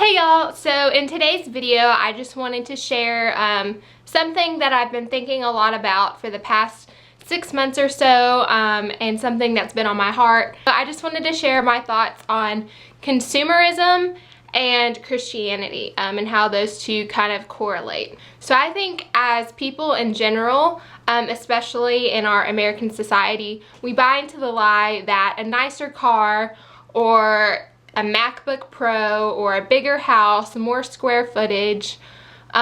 Hey y'all, so in today's video I just wanted to share something that I've been thinking a lot about for the past 6 months or so, and something that's been on my heart. I just wanted to share my thoughts on consumerism and Christianity, and how those two kind of correlate. So I think as people in general, especially in our American society, we buy into the lie that a nicer car or a MacBook Pro or a bigger house, more square footage, you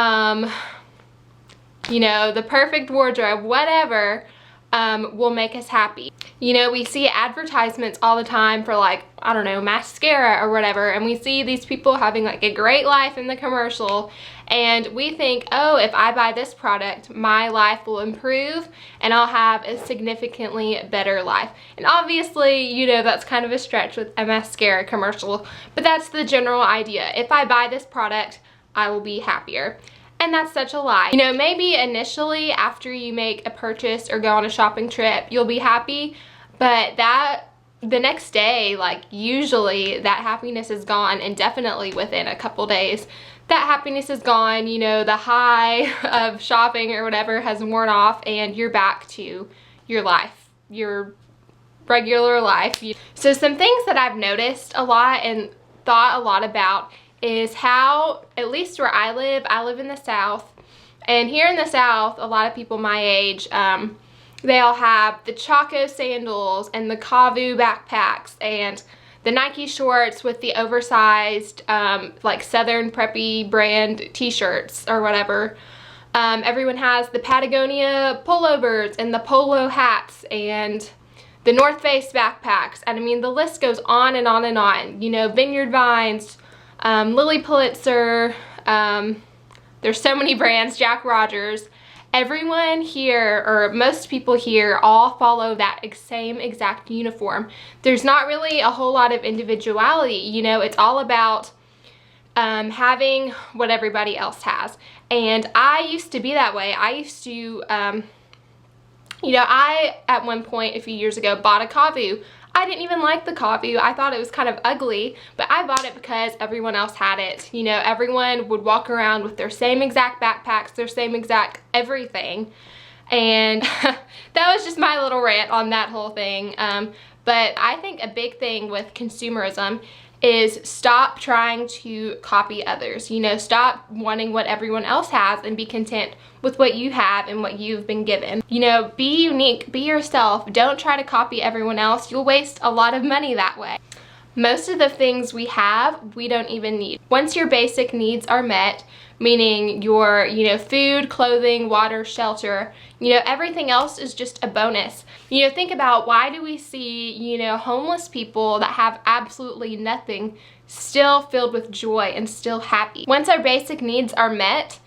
know, the perfect wardrobe, whatever, will make us happy. You know, we see advertisements all the time for, like, I don't know, mascara or whatever, and we see these people having like a great life in the commercial, and we think, oh, if I buy this product, my life will improve and I'll have a significantly better life. And obviously, you know, that's kind of a stretch with a mascara commercial, but that's the general idea. If I buy this product, I will be happier. And that's such a lie. You know, maybe initially after you make a purchase or go on a shopping trip, you'll be happy, but the next day, like, usually that happiness is gone, and definitely within a couple days, that happiness is gone. You know, the high of shopping or whatever has worn off, and you're back to your life, your regular life. So some things that I've noticed a lot and thought a lot about is how, at least where I live in the South, and here in the South, a lot of people my age, they all have the Chaco sandals and the Kavu backpacks and the Nike shorts with the oversized, like Southern preppy brand t-shirts or whatever. Everyone has the Patagonia pullovers and the polo hats and the North Face backpacks. And I mean, the list goes on and on and on. You know, Vineyard Vines, Lily Pulitzer, there's so many brands, Jack Rogers. Everyone here, or most people here, all follow that same exact uniform. There's not really a whole lot of individuality. You know, it's all about having what everybody else has. And I used to be that way. I used to, you know, I, at one point a few years ago, bought a Kavu. I didn't even like the Kavu. I thought it was kind of ugly, but I bought it because everyone else had it. You know, everyone would walk around with their same exact backpacks, their same exact everything. And that was just my little rant on that whole thing. But I think a big thing with consumerism is stop trying to copy others. You know, stop wanting what everyone else has and be content with what you have and what you've been given. You know, be unique, be yourself. Don't try to copy everyone else. You'll waste a lot of money that way. Most of the things we have, we don't even need. Once your basic needs are met, meaning your, you know, food, clothing, water, shelter, you know, everything else is just a bonus. You know, think about, why do we see, you know, homeless people that have absolutely nothing still filled with joy and still happy? Once our basic needs are met,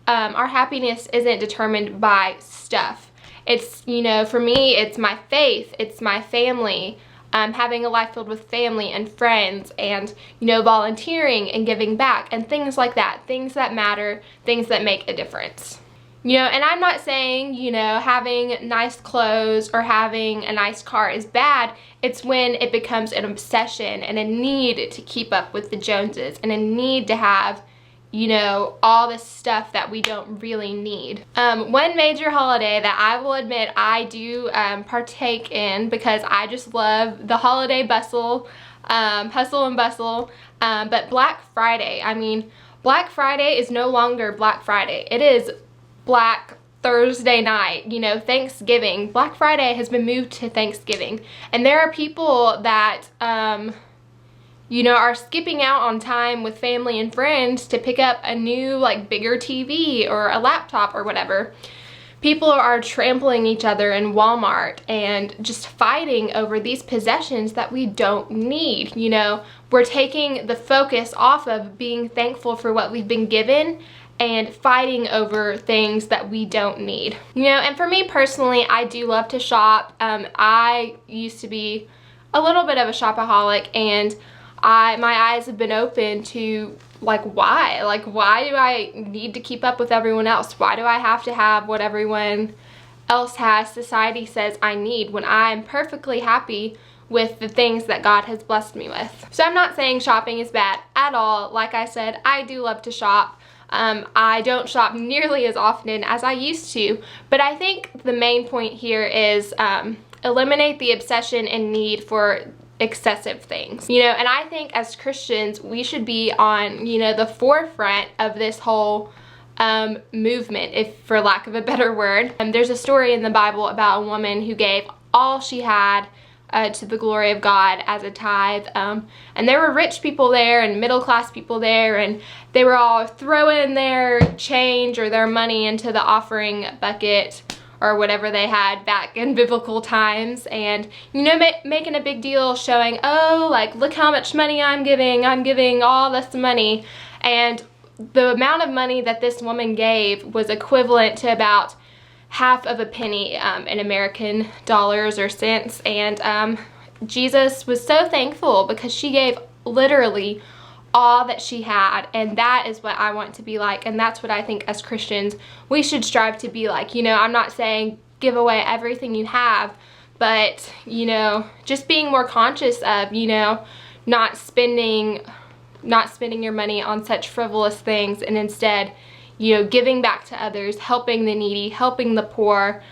our happiness isn't determined by stuff. It's, you know, for me, it's my faith, it's my family, having a life filled with family and friends, and, you know, volunteering and giving back and things like that. Things that matter, things that make a difference. You know, and I'm not saying, you know, having nice clothes or having a nice car is bad. It's when it becomes an obsession and a need to keep up with the Joneses and a need to have, you know, all this stuff that we don't really need. One major holiday that I will admit I do partake in, because I just love the holiday bustle, hustle and bustle, but Black Friday. I mean, Black Friday is no longer Black Friday. It is Black Thursday night, you know, Thanksgiving. Black Friday has been moved to Thanksgiving. And there are people that, you know, are skipping out on time with family and friends to pick up a new, like, bigger TV or a laptop or whatever. People are trampling each other in Walmart and just fighting over these possessions that we don't need. You know, we're taking the focus off of being thankful for what we've been given and fighting over things that we don't need. You know, and for me personally, I do love to shop. I used to be a little bit of a shopaholic, and my eyes have been open to, like, why do I need to keep up with everyone else? Why do I have to have what everyone else has, society says I need, when I'm perfectly happy with the things that God has blessed me with. So I'm not saying shopping is bad at all. Like I said, I do love to shop. I don't shop nearly as often as I used to, but I think the main point here is eliminate the obsession and need for excessive things, you know. And I think as Christians we should be on, you know, the forefront of this whole movement, if for lack of a better word. There's a story in the Bible about a woman who gave all she had to the glory of God as a tithe, and there were rich people there and middle class people there, and they were all throwing their change or their money into the offering bucket or whatever they had back in biblical times, and, you know, making a big deal, showing, oh, like, look how much money I'm giving all this money. And the amount of money that this woman gave was equivalent to about half of a penny in American dollars or cents. And Jesus was so thankful because she gave literally all that she had, and that is what I want to be like, and that's what I think as Christians we should strive to be like. You know, I'm not saying give away everything you have, but, you know, just being more conscious of, you know, not spending your money on such frivolous things, and instead, you know, giving back to others, helping the needy, helping the poor,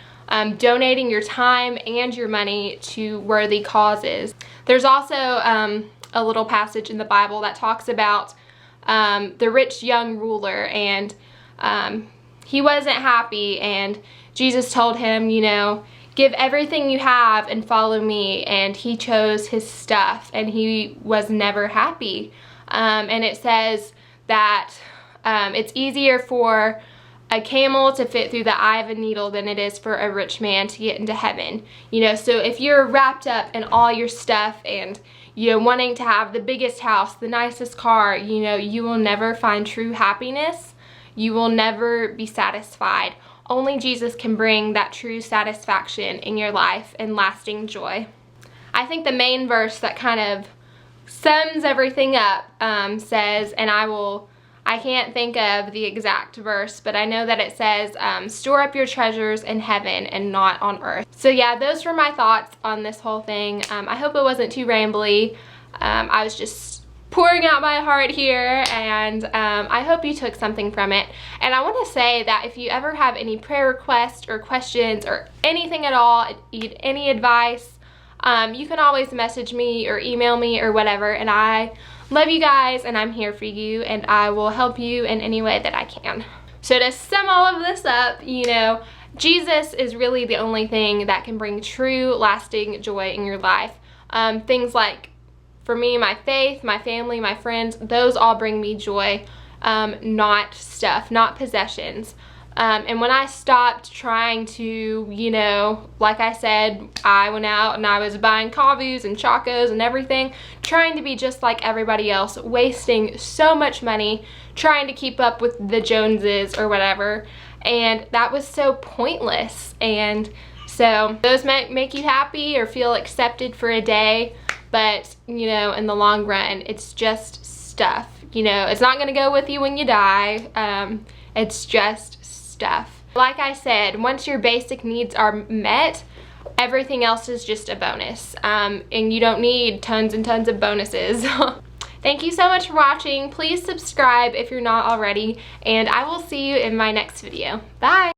donating your time and your money to worthy causes. There's also a little passage in the Bible that talks about the rich young ruler, and he wasn't happy, and Jesus told him, you know, give everything you have and follow me, and he chose his stuff and he was never happy. And it says that it's easier for a camel to fit through the eye of a needle than it is for a rich man to get into heaven. You know, so if you're wrapped up in all your stuff and, you know, wanting to have the biggest house, the nicest car, you know, you will never find true happiness. You will never be satisfied. Only Jesus can bring that true satisfaction in your life and lasting joy. I think the main verse that kind of sums everything up says, and I can't think of the exact verse, but I know that it says, store up your treasures in heaven and not on earth. So yeah, those were my thoughts on this whole thing. I hope it wasn't too rambly. I was just pouring out my heart here, and I hope you took something from it. And I want to say that if you ever have any prayer requests or questions or anything at all, need any advice, you can always message me or email me or whatever, and I love you guys and I'm here for you, and I will help you in any way that I can. So to sum all of this up, you know, Jesus is really the only thing that can bring true lasting joy in your life. Things like, for me, my faith, my family, my friends, those all bring me joy, not stuff, not possessions. And when I stopped trying to, you know, like I said, I went out and I was buying Kavus and Chacos and everything, trying to be just like everybody else, wasting so much money, trying to keep up with the Joneses or whatever, and that was so pointless. And so those might make you happy or feel accepted for a day, but, you know, in the long run, it's just stuff. You know, it's not gonna go with you when you die. It's just stuff. Like I said, once your basic needs are met, everything else is just a bonus. And you don't need tons and tons of bonuses. Thank you so much for watching. Please subscribe if you're not already, and I will see you in my next video. Bye!